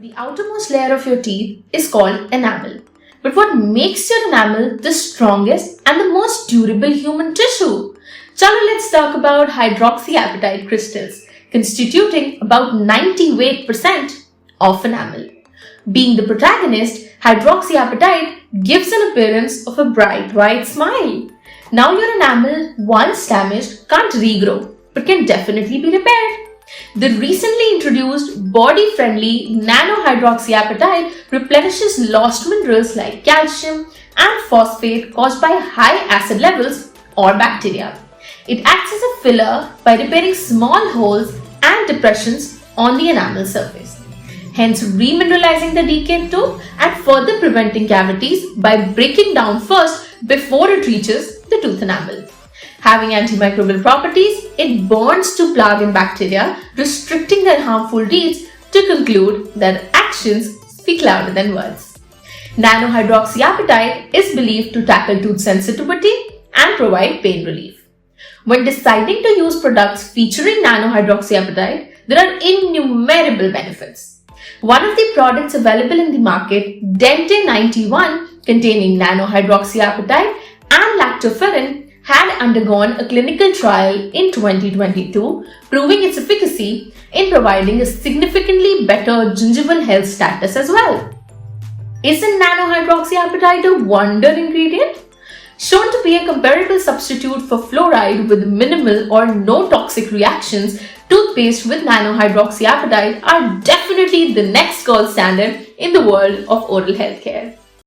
The outermost layer of your teeth is called enamel. But what makes your enamel the strongest and the most durable human tissue? Chalo, let's talk about hydroxyapatite crystals, constituting about 98% of enamel. Being the protagonist, hydroxyapatite gives an appearance of a bright white smile. Now your enamel, once damaged, can't regrow, but can definitely be repaired. The recently introduced body-friendly nano-hydroxyapatite replenishes lost minerals like calcium and phosphate caused by high acid levels or bacteria. It acts as a filler by repairing small holes and depressions on the enamel surface, hence remineralizing the decayed tooth and further preventing cavities by breaking down first before it reaches the tooth enamel. Having antimicrobial properties, it bonds to plaque and bacteria, restricting their harmful deeds. To conclude that actions speak louder than words. Nano-hydroxyapatite is believed to tackle tooth sensitivity and provide pain relief. When deciding to use products featuring nano-hydroxyapatite, there are innumerable benefits. One of the products available in the market, Dente 91, containing nano-hydroxyapatite and lactoferrin, had undergone a clinical trial in 2022, proving its efficacy in providing a significantly better gingival health status as well. Isn't nano-hydroxyapatite a wonder ingredient? Shown to be a comparable substitute for fluoride with minimal or no toxic reactions, toothpaste with nano-hydroxyapatite are definitely the next gold standard in the world of oral healthcare.